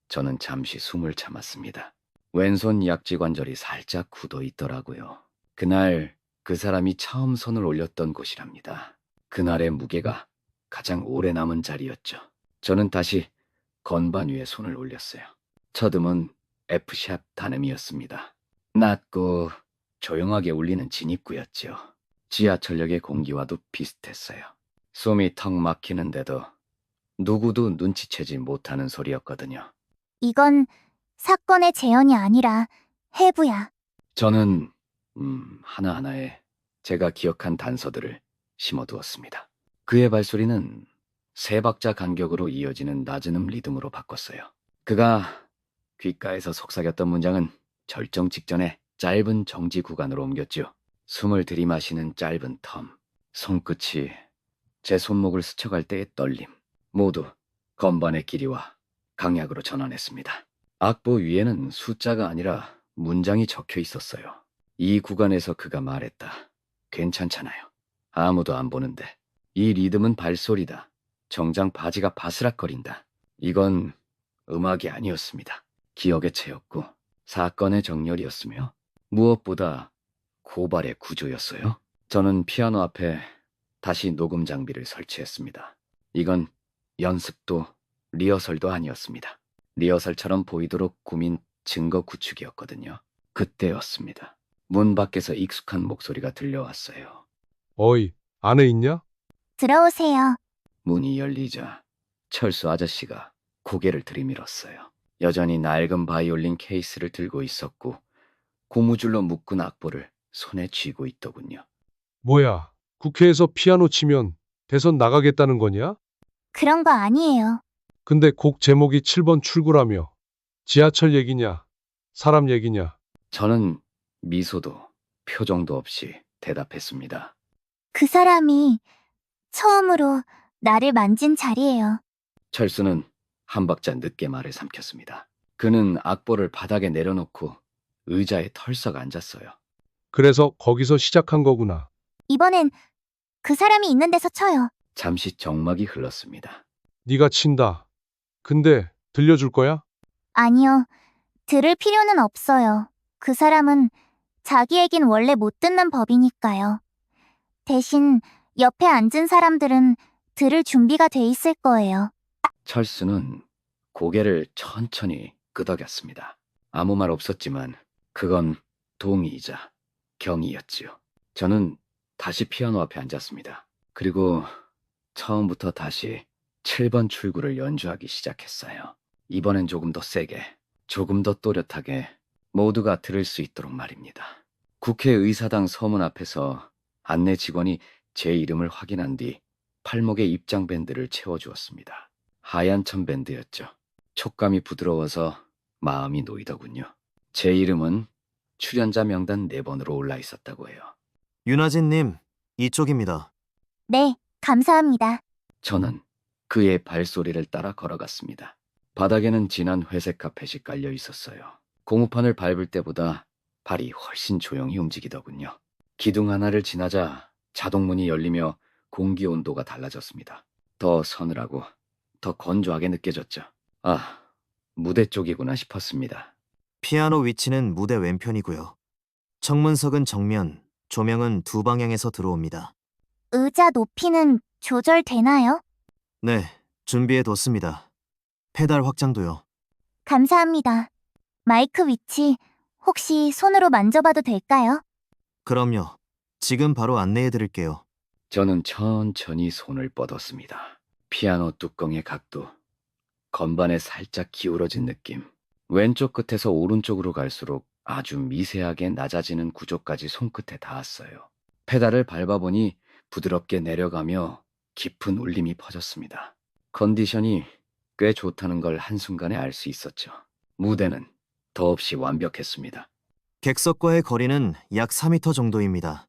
저는 잠시 숨을 참았습니다. 왼손 약지관절이 살짝 굳어 있더라고요. 그날 그 사람이 처음 손을 올렸던 곳이랍니다. 그날의 무게가 가장 오래 남은 자리였죠. 저는 다시 건반 위에 손을 올렸어요. 첫 음은 F샵 단음이었습니다. 낮고 조용하게 울리는 진입구였지요. 지하철역의 공기와도 비슷했어요. 숨이 턱 막히는데도 누구도 눈치채지 못하는 소리였거든요. 이건 사건의 재현이 아니라 해부야. 저는 하나하나에 제가 기억한 단서들을 심어두었습니다. 그의 발소리는 세 박자 간격으로 이어지는 낮은 음 리듬으로 바꿨어요. 그가 귓가에서 속삭였던 문장은 절정 직전에 짧은 정지 구간으로 옮겼죠. 숨을 들이마시는 짧은 텀, 손끝이 제 손목을 스쳐갈 때의 떨림, 모두 건반의 길이와 강약으로 전환했습니다. 악보 위에는 숫자가 아니라 문장이 적혀 있었어요. 이 구간에서 그가 말했다. 괜찮잖아요. 아무도 안 보는데. 이 리듬은 발소리다. 정장 바지가 바스락거린다. 이건 음악이 아니었습니다. 기억의 채였고 사건의 정렬이었으며 무엇보다 고발의 구조였어요. 저는 피아노 앞에 다시 녹음 장비를 설치했습니다. 이건 연습도 리허설도 아니었습니다. 리허설처럼 보이도록 꾸민 증거 구축이었거든요. 그때였습니다. 문 밖에서 익숙한 목소리가 들려왔어요. 어이, 안에 있냐? 들어오세요. 문이 열리자 철수 아저씨가 고개를 들이밀었어요. 여전히 낡은 바이올린 케이스를 들고 있었고 고무줄로 묶은 악보를 손에 쥐고 있더군요. 뭐야, 국회에서 피아노 치면 대선 나가겠다는 거냐? 그런 거 아니에요. 근데 곡 제목이 7번 출구라며. 지하철 얘기냐? 사람 얘기냐? 저는 미소도 표정도 없이 대답했습니다. 그 사람이 처음으로 나를 만진 자리예요. 철수는 한 박자 늦게 말을 삼켰습니다. 그는 악보를 바닥에 내려놓고 의자에 털썩 앉았어요. 그래서 거기서 시작한 거구나. 이번엔 그 사람이 있는 데서 쳐요. 잠시 정막이 흘렀습니다. 네가 친다. 근데 들려줄 거야? 아니요. 들을 필요는 없어요. 그 사람은 자기 얘긴 원래 못 듣는 법이니까요. 대신 옆에 앉은 사람들은 들을 준비가 돼 있을 거예요. 철수는 고개를 천천히 끄덕였습니다. 아무 말 없었지만 그건 동의이자 경의였지요. 저는 다시 피아노 앞에 앉았습니다. 그리고 처음부터 다시 7번 출구를 연주하기 시작했어요. 이번엔 조금 더 세게, 조금 더 또렷하게 모두가 들을 수 있도록 말입니다. 국회의사당 서문 앞에서 안내 직원이 제 이름을 확인한 뒤 팔목에 입장 밴드를 채워주었습니다. 하얀 천 밴드였죠. 촉감이 부드러워서 마음이 놓이더군요. 제 이름은 출연자 명단 4번으로 올라 있었다고 해요. 윤아진님, 이쪽입니다. 네, 감사합니다. 저는 그의 발소리를 따라 걸어갔습니다. 바닥에는 진한 회색 카펫이 깔려 있었어요. 고무판을 밟을 때보다 발이 훨씬 조용히 움직이더군요. 기둥 하나를 지나자 자동문이 열리며 공기 온도가 달라졌습니다. 더 서늘하고 더 건조하게 느껴졌죠. 아, 무대 쪽이구나 싶었습니다. 피아노 위치는 무대 왼편이고요. 청문석은 정면, 조명은 두 방향에서 들어옵니다. 의자 높이는 조절되나요? 네, 준비해뒀습니다. 페달 확장도요. 감사합니다. 마이크 위치 혹시 손으로 만져봐도 될까요? 그럼요. 지금 바로 안내해드릴게요. 저는 천천히 손을 뻗었습니다. 피아노 뚜껑의 각도, 건반에 살짝 기울어진 느낌, 왼쪽 끝에서 오른쪽으로 갈수록 아주 미세하게 낮아지는 구조까지 손끝에 닿았어요. 페달을 밟아보니 부드럽게 내려가며 깊은 울림이 퍼졌습니다. 컨디션이 꽤 좋다는 걸 한순간에 알 수 있었죠. 무대는 더없이 완벽했습니다. 객석과의 거리는 약 4m 정도입니다.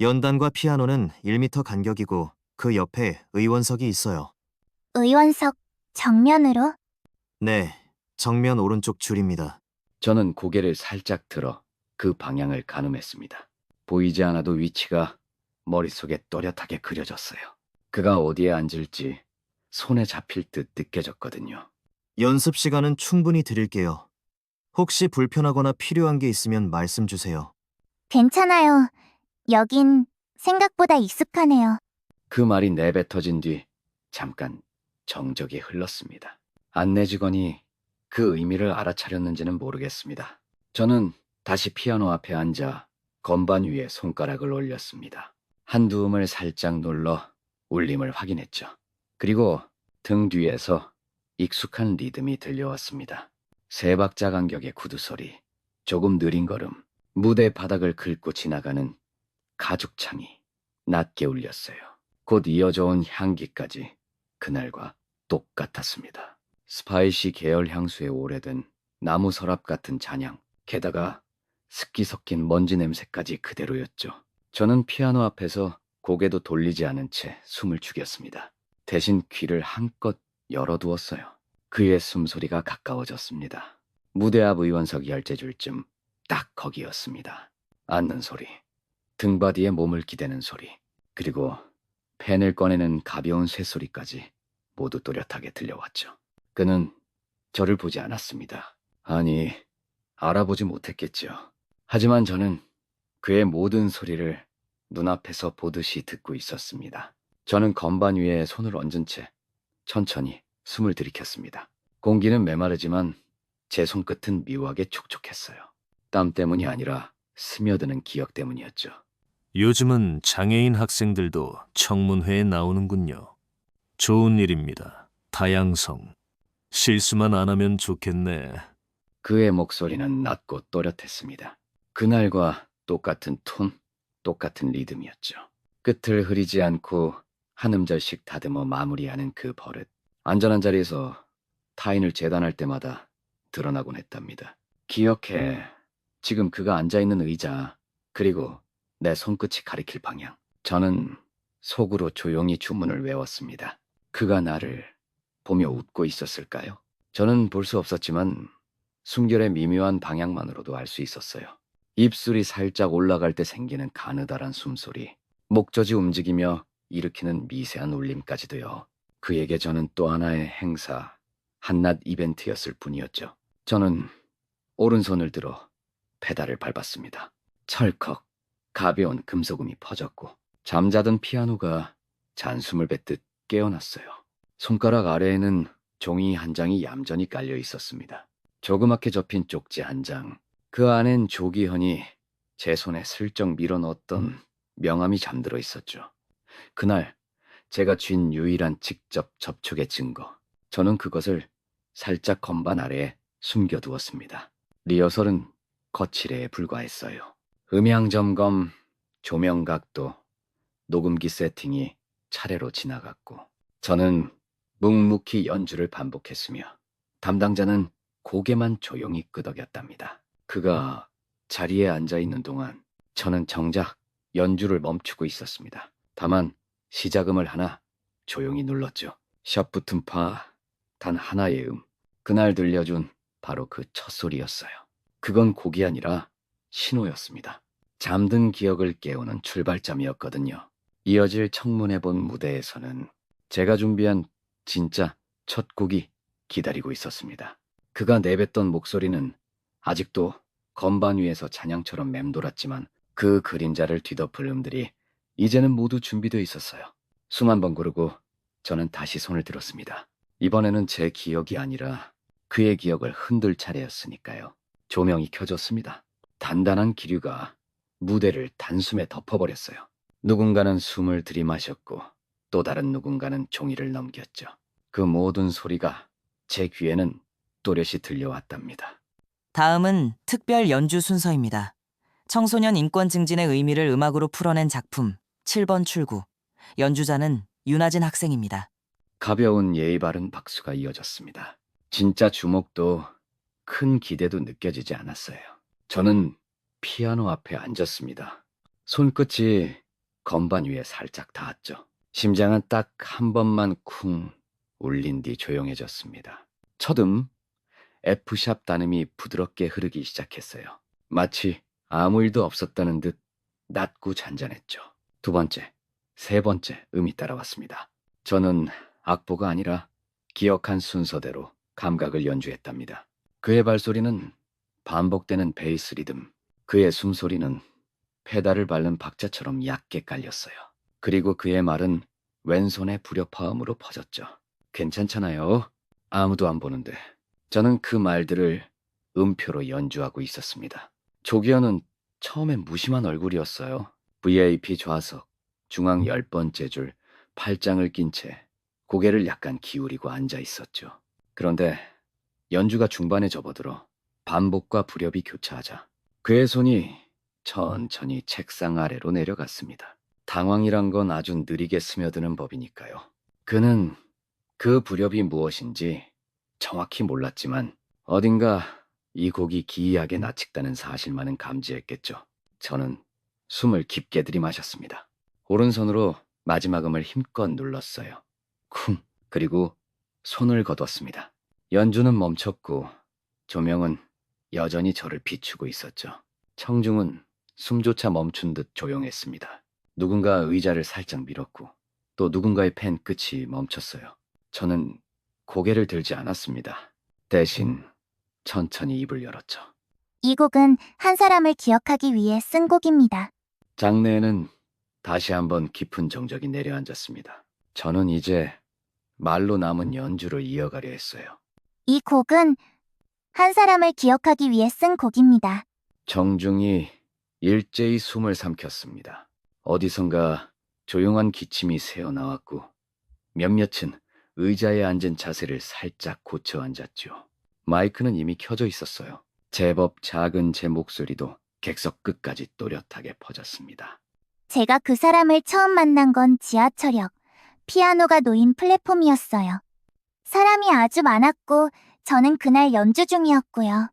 연단과 피아노는 1m 간격이고 그 옆에 의원석이 있어요. 의원석 정면으로? 네, 정면 오른쪽 줄입니다. 저는 고개를 살짝 들어 그 방향을 가늠했습니다. 보이지 않아도 위치가 머릿속에 또렷하게 그려졌어요. 그가 어디에 앉을지 손에 잡힐 듯 느껴졌거든요. 연습 시간은 충분히 드릴게요. 혹시 불편하거나 필요한 게 있으면 말씀 주세요. 괜찮아요. 여긴 생각보다 익숙하네요. 그 말이 내뱉어진 뒤 잠깐 정적이 흘렀습니다. 안내 직원이 그 의미를 알아차렸는지는 모르겠습니다. 저는 다시 피아노 앞에 앉아 건반 위에 손가락을 올렸습니다. 한두 음을 살짝 눌러 울림을 확인했죠. 그리고 등 뒤에서 익숙한 리듬이 들려왔습니다. 세 박자 간격의 구두 소리, 조금 느린 걸음, 무대 바닥을 긁고 지나가는 가죽창이 낮게 울렸어요. 곧 이어져 온 향기까지 그날과 똑같았습니다. 스파이시 계열 향수의 오래된 나무 서랍 같은 잔향, 게다가 습기 섞인 먼지 냄새까지 그대로였죠. 저는 피아노 앞에서 고개도 돌리지 않은 채 숨을 죽였습니다. 대신 귀를 한껏 열어두었어요. 그의 숨소리가 가까워졌습니다. 무대 앞 의원석 열재줄쯤 딱 거기였습니다. 앉는 소리, 등바디에 몸을 기대는 소리, 그리고 펜을 꺼내는 가벼운 쇳소리까지 모두 또렷하게 들려왔죠. 그는 저를 보지 않았습니다. 아니, 알아보지 못했겠죠. 하지만 저는 그의 모든 소리를 눈앞에서 보듯이 듣고 있었습니다. 저는 건반 위에 손을 얹은 채 천천히 숨을 들이켰습니다. 공기는 메마르지만 제 손끝은 묘하게 촉촉했어요. 땀 때문이 아니라 스며드는 기억 때문이었죠. 요즘은 장애인 학생들도 청문회에 나오는군요. 좋은 일입니다. 다양성. 실수만 안 하면 좋겠네. 그의 목소리는 낮고 또렷했습니다. 그날과 똑같은 톤, 똑같은 리듬이었죠. 끝을 흐리지 않고 한 음절씩 다듬어 마무리하는 그 버릇. 안전한 자리에서 타인을 재단할 때마다 드러나곤 했답니다. 기억해. 지금 그가 앉아있는 의자, 그리고 내 손끝이 가리킬 방향. 저는 속으로 조용히 주문을 외웠습니다. 그가 나를 보며 웃고 있었을까요? 저는 볼 수 없었지만 숨결의 미묘한 방향만으로도 알 수 있었어요. 입술이 살짝 올라갈 때 생기는 가느다란 숨소리, 목젖이 움직이며 일으키는 미세한 울림까지도요. 그에게 저는 또 하나의 행사, 한낱 이벤트였을 뿐이었죠. 저는 오른손을 들어 페달을 밟았습니다. 철컥, 가벼운 금속음이 퍼졌고 잠자던 피아노가 잔숨을 뱉듯 깨어났어요. 손가락 아래에는 종이 한 장이 얌전히 깔려 있었습니다. 조그맣게 접힌 쪽지 한 장, 그 안엔 조기현이 제 손에 슬쩍 밀어넣었던 명함이 잠들어 있었죠. 그날 제가 쥔 유일한 직접 접촉의 증거, 저는 그것을 살짝 건반 아래에 숨겨두었습니다. 리허설은 거칠에 불과했어요. 음향 점검, 조명 각도, 녹음기 세팅이 차례로 지나갔고 저는 묵묵히 연주를 반복했으며 담당자는 고개만 조용히 끄덕였답니다. 그가 자리에 앉아있는 동안 저는 정작 연주를 멈추고 있었습니다. 다만 시작음을 하나 조용히 눌렀죠. 샵 붙은 파, 단 하나의 음. 그날 들려준 바로 그 첫 소리였어요. 그건 곡이 아니라 신호였습니다. 잠든 기억을 깨우는 출발점이었거든요. 이어질 청문회본 무대에서는 제가 준비한 진짜 첫 곡이 기다리고 있었습니다. 그가 내뱉던 목소리는 아직도 건반 위에서 찬양처럼 맴돌았지만 그 그림자를 뒤덮을 음들이 이제는 모두 준비되어 있었어요. 숨 한 번 고르고 저는 다시 손을 들었습니다. 이번에는 제 기억이 아니라 그의 기억을 흔들 차례였으니까요. 조명이 켜졌습니다. 단단한 기류가 무대를 단숨에 덮어버렸어요. 누군가는 숨을 들이마셨고 또 다른 누군가는 종이를 넘겼죠. 그 모든 소리가 제 귀에는 또렷이 들려왔답니다. 다음은 특별 연주 순서입니다. 청소년 인권 증진의 의미를 음악으로 풀어낸 작품 7번 출구. 연주자는 윤하진 학생입니다. 가벼운 예의 바른 박수가 이어졌습니다. 진짜 주목도 큰 기대도 느껴지지 않았어요. 저는 피아노 앞에 앉았습니다. 손끝이 건반 위에 살짝 닿았죠. 심장은 딱 한 번만 쿵 울린 뒤 조용해졌습니다. 첫음 F샵 단음이 부드럽게 흐르기 시작했어요. 마치 아무 일도 없었다는 듯 낮고 잔잔했죠. 두 번째, 세 번째 음이 따라왔습니다. 저는 악보가 아니라 기억한 순서대로 감각을 연주했답니다. 그의 발소리는 반복되는 베이스 리듬, 그의 숨소리는 페달을 밟는 박자처럼 얕게 깔렸어요. 그리고 그의 말은 왼손의 불협화음으로 퍼졌죠. 괜찮잖아요. 아무도 안 보는데. 저는 그 말들을 음표로 연주하고 있었습니다. 조기현은 처음엔 무심한 얼굴이었어요. VIP 좌석, 중앙 10번째 줄, 팔짱을 낀 채 고개를 약간 기울이고 앉아 있었죠. 그런데 연주가 중반에 접어들어 반복과 불협이 교차하자 그의 손이 천천히 책상 아래로 내려갔습니다. 당황이란 건 아주 느리게 스며드는 법이니까요. 그는 그 불협이 무엇인지 정확히 몰랐지만 어딘가 이 곡이 기이하게 나측다는 사실만은 감지했겠죠. 저는 숨을 깊게 들이마셨습니다. 오른손으로 마지막 음을 힘껏 눌렀어요. 쿵! 그리고 손을 거뒀습니다. 연주는 멈췄고 조명은 여전히 저를 비추고 있었죠. 청중은 숨조차 멈춘 듯 조용했습니다. 누군가 의자를 살짝 밀었고 또 누군가의 펜 끝이 멈췄어요. 저는 고개를 들지 않았습니다. 대신 천천히 입을 열었죠. 이 곡은 한 사람을 기억하기 위해 쓴 곡입니다. 장내에는 다시 한번 깊은 정적이 내려앉았습니다. 저는 이제 말로 남은 연주를 이어가려 했어요. 이 곡은 한 사람을 기억하기 위해 쓴 곡입니다. 정중히 일제히 숨을 삼켰습니다. 어디선가 조용한 기침이 새어나왔고 몇몇은 의자에 앉은 자세를 살짝 고쳐 앉았죠. 마이크는 이미 켜져 있었어요. 제법 작은 제 목소리도 객석 끝까지 또렷하게 퍼졌습니다. 제가 그 사람을 처음 만난 건 지하철역, 피아노가 놓인 플랫폼이었어요. 사람이 아주 많았고 저는 그날 연주 중이었고요.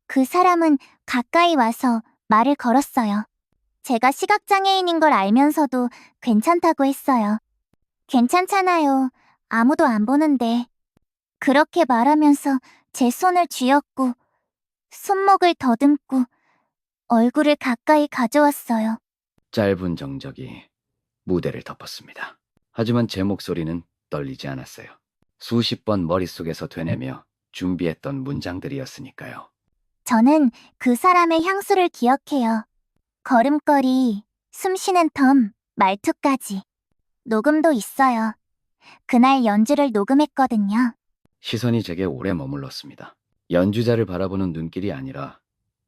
그 사람은 가까이 와서 말을 걸었어요. 제가 시각장애인인 걸 알면서도 괜찮다고 했어요. 괜찮잖아요. 아무도 안 보는데. 그렇게 말하면서 제 손을 쥐었고 손목을 더듬고 얼굴을 가까이 가져왔어요. 짧은 정적이 무대를 덮었습니다. 하지만 제 목소리는 떨리지 않았어요. 수십 번 머릿속에서 되뇌며 준비했던 문장들이었으니까요. 저는 그 사람의 향수를 기억해요. 걸음걸이, 숨쉬는 텀, 말투까지. 녹음도 있어요. 그날 연주를 녹음했거든요. 시선이 제게 오래 머물렀습니다. 연주자를 바라보는 눈길이 아니라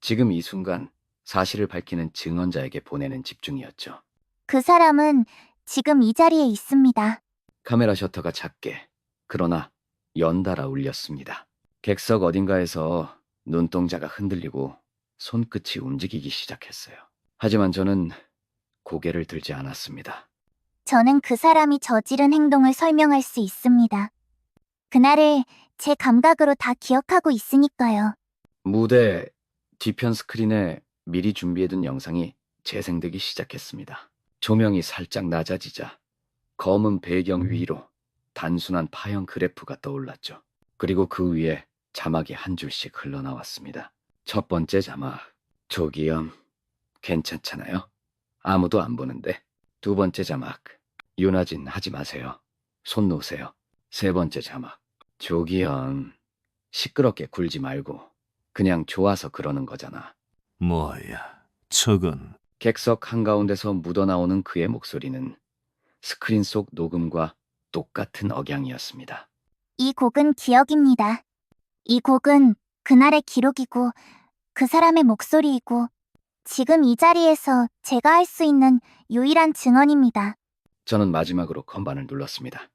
지금 이 순간 사실을 밝히는 증언자에게 보내는 집중이었죠. 그 사람은 지금 이 자리에 있습니다. 카메라 셔터가 작게 그러나 연달아 울렸습니다. 객석 어딘가에서 눈동자가 흔들리고 손끝이 움직이기 시작했어요. 하지만 저는 고개를 들지 않았습니다. 저는 그 사람이 저지른 행동을 설명할 수 있습니다. 그날을 제 감각으로 다 기억하고 있으니까요. 무대 뒤편 스크린에 미리 준비해둔 영상이 재생되기 시작했습니다. 조명이 살짝 낮아지자 검은 배경 위로 단순한 파형 그래프가 떠올랐죠. 그리고 그 위에 자막이 한 줄씩 흘러나왔습니다. 첫 번째 자막, 조기염, 괜찮잖아요? 아무도 안 보는데. 두 번째 자막, 윤하진 하지 마세요. 손 놓으세요. 세 번째 자막, 조기염, 시끄럽게 굴지 말고 그냥 좋아서 그러는 거잖아. 뭐야, 저건 객석 한가운데서 묻어나오는 그의 목소리는 스크린 속 녹음과 똑같은 억양이었습니다. 이 곡은 기억입니다. 이 곡은 그날의 기록이고 그 사람의 목소리이고 지금 이 자리에서 제가 할 수 있는 유일한 증언입니다. 저는 마지막으로 건반을 눌렀습니다.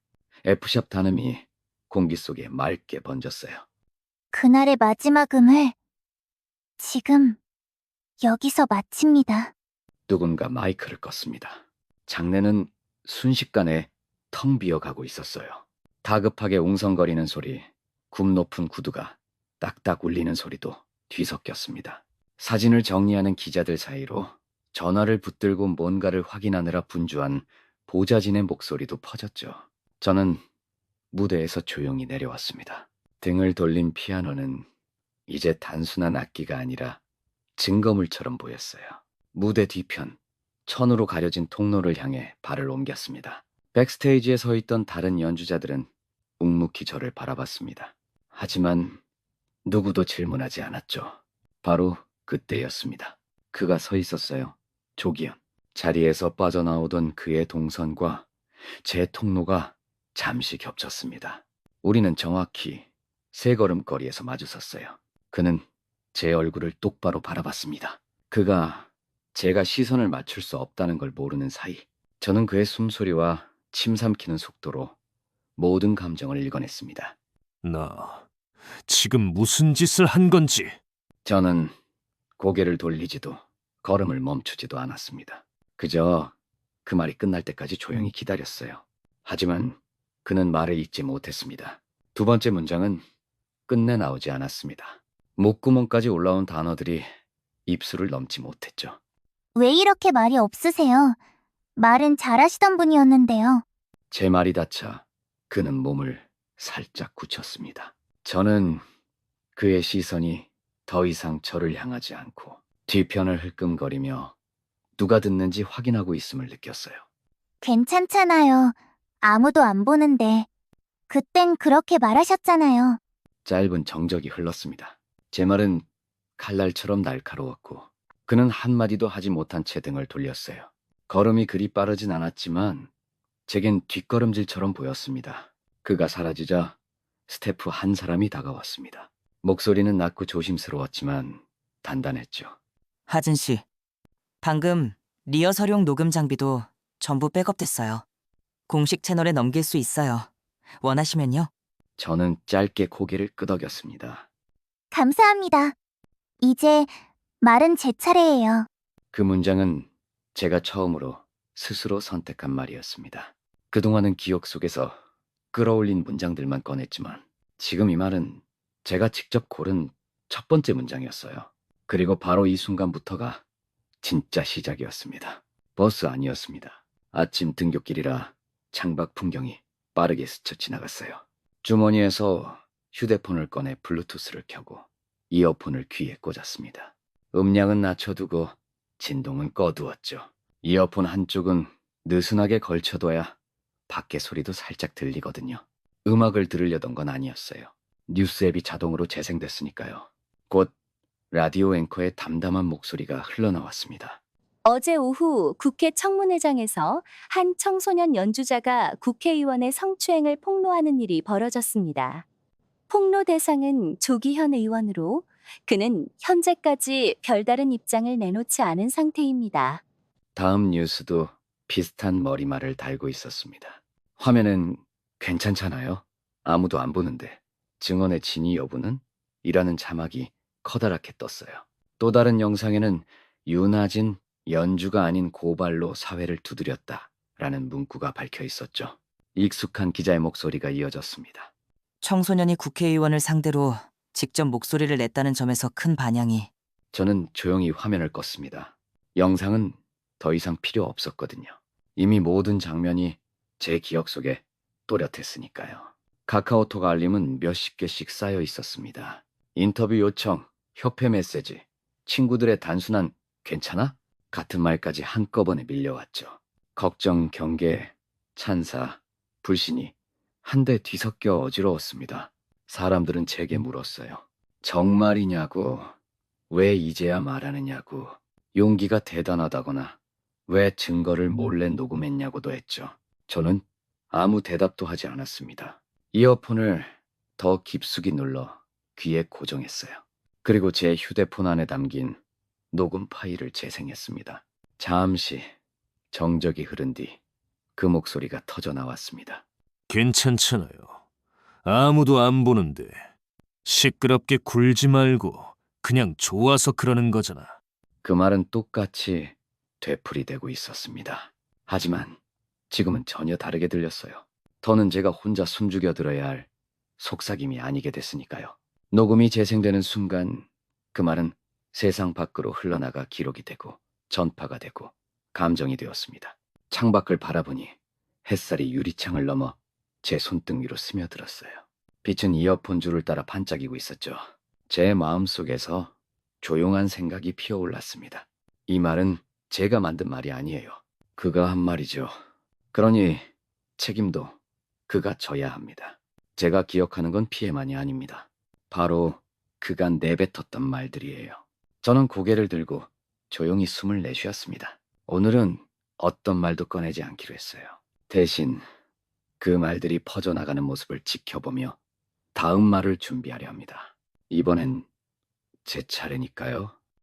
F샵 단음이 공기 속에 맑게 번졌어요. 그날의 마지막 음을 지금 여기서 마칩니다. 누군가 마이크를 껐습니다. 장내는 순식간에 텅 비어가고 있었어요. 다급하게 웅성거리는 소리, 굽 높은 구두가 딱딱 울리는 소리도 뒤섞였습니다. 사진을 정리하는 기자들 사이로 전화를 붙들고 뭔가를 확인하느라 분주한 보좌진의 목소리도 퍼졌죠. 저는 무대에서 조용히 내려왔습니다. 등을 돌린 피아노는 이제 단순한 악기가 아니라 증거물처럼 보였어요. 무대 뒤편, 천으로 가려진 통로를 향해 발을 옮겼습니다. 백스테이지에 서 있던 다른 연주자들은 묵묵히 저를 바라봤습니다. 하지만 누구도 질문하지 않았죠. 바로 그때였습니다. 그가 서 있었어요. 조기현. 자리에서 빠져나오던 그의 동선과 제 통로가 잠시 겹쳤습니다. 우리는 정확히 3걸음 거리에서 마주섰어요. 그는 제 얼굴을 똑바로 바라봤습니다. 그가 제가 시선을 맞출 수 없다는 걸 모르는 사이, 저는 그의 숨소리와 침 삼키는 속도로 모든 감정을 읽어냈습니다. 나 지금 무슨 짓을 한 건지. 저는 고개를 돌리지도 걸음을 멈추지도 않았습니다. 그저 그 말이 끝날 때까지 조용히 기다렸어요. 하지만 그는 말을 잇지 못했습니다. 2번째 문장은 끝내 나오지 않았습니다. 목구멍까지 올라온 단어들이 입술을 넘지 못했죠. 왜 이렇게 말이 없으세요? 말은 잘하시던 분이었는데요. 제 말이 닿자 그는 몸을 살짝 굳혔습니다. 저는 그의 시선이 더 이상 저를 향하지 않고 뒤편을 흘끔거리며 누가 듣는지 확인하고 있음을 느꼈어요. 괜찮잖아요. 아무도 안 보는데. 그땐 그렇게 말하셨잖아요. 짧은 정적이 흘렀습니다. 제 말은 칼날처럼 날카로웠고 그는 한마디도 하지 못한 채 등을 돌렸어요. 걸음이 그리 빠르진 않았지만 제겐 뒷걸음질처럼 보였습니다. 그가 사라지자 스태프 한 사람이 다가왔습니다. 목소리는 낮고 조심스러웠지만 단단했죠. 하진 씨, 방금 리허설용 녹음 장비도 전부 백업됐어요. 공식 채널에 넘길 수 있어요. 원하시면요. 저는 짧게 고개를 끄덕였습니다. 감사합니다. 이제 말은 제 차례예요. 그 문장은 제가 처음으로 스스로 선택한 말이었습니다. 그동안은 기억 속에서 끌어올린 문장들만 꺼냈지만 지금 이 말은 제가 직접 고른 첫 번째 문장이었어요. 그리고 바로 이 순간부터가 진짜 시작이었습니다. 버스 아니었습니다. 아침 등굣길이라 창밖 풍경이 빠르게 스쳐 지나갔어요. 주머니에서 휴대폰을 꺼내 블루투스를 켜고 이어폰을 귀에 꽂았습니다. 음량은 낮춰두고 진동은 꺼두었죠. 이어폰 한쪽은 느슨하게 걸쳐둬야 밖에 소리도 살짝 들리거든요. 음악을 들으려던 건 아니었어요. 뉴스 앱이 자동으로 재생됐으니까요. 곧 라디오 앵커의 담담한 목소리가 흘러나왔습니다. 어제 오후 국회 청문회장에서 한 청소년 연주자가 국회의원의 성추행을 폭로하는 일이 벌어졌습니다. 폭로 대상은 조기현 의원으로 그는 현재까지 별다른 입장을 내놓지 않은 상태입니다. 다음 뉴스도 비슷한 머리말을 달고 있었습니다. 화면엔 괜찮잖아요. 아무도 안 보는데 증언의 진위 여부는? 이라는 자막이 커다랗게 떴어요. 또 다른 영상에는 윤하진 연주가 아닌 고발로 사회를 두드렸다 라는 문구가 박혀 있었죠. 익숙한 기자의 목소리가 이어졌습니다. 청소년이 국회의원을 상대로 직접 목소리를 냈다는 점에서 큰 반향이. 저는 조용히 화면을 껐습니다. 영상은 더 이상 필요 없었거든요. 이미 모든 장면이 제 기억 속에 또렷했으니까요. 카카오톡 알림은 몇십 개씩 쌓여 있었습니다. 인터뷰 요청, 협회 메시지, 친구들의 단순한 괜찮아? 같은 말까지 한꺼번에 밀려왔죠. 걱정, 경계, 찬사, 불신이 한데 뒤섞여 어지러웠습니다. 사람들은 제게 물었어요. 정말이냐고, 왜 이제야 말하느냐고, 용기가 대단하다거나 왜 증거를 몰래 녹음했냐고도 했죠. 저는 아무 대답도 하지 않았습니다. 이어폰을 더 깊숙이 눌러 귀에 고정했어요. 그리고 제 휴대폰 안에 담긴 녹음 파일을 재생했습니다. 잠시 정적이 흐른 뒤 그 목소리가 터져 나왔습니다. 괜찮잖아요. 아무도 안 보는데 시끄럽게 굴지 말고 그냥 좋아서 그러는 거잖아. 그 말은 똑같이 되풀이되고 있었습니다. 하지만 지금은 전혀 다르게 들렸어요. 더는 제가 혼자 숨죽여 들어야 할 속삭임이 아니게 됐으니까요. 녹음이 재생되는 순간 그 말은 세상 밖으로 흘러나가 기록이 되고 전파가 되고 감정이 되었습니다. 창밖을 바라보니 햇살이 유리창을 넘어 제 손등 위로 스며들었어요. 빛은 이어폰 줄을 따라 반짝이고 있었죠. 제 마음속에서 조용한 생각이 피어올랐습니다. 이 말은 제가 만든 말이 아니에요. 그가 한 말이죠. 그러니 책임도 그가 져야 합니다. 제가 기억하는 건 피해만이 아닙니다. 바로 그가 내뱉었던 말들이에요. 저는 고개를 들고 조용히 숨을 내쉬었습니다. 오늘은 어떤 말도 꺼내지 않기로 했어요. 대신 그 말들이 퍼져나가는 모습을 지켜보며 다음 말을 준비하려 합니다. 이번엔 제 차례니까요.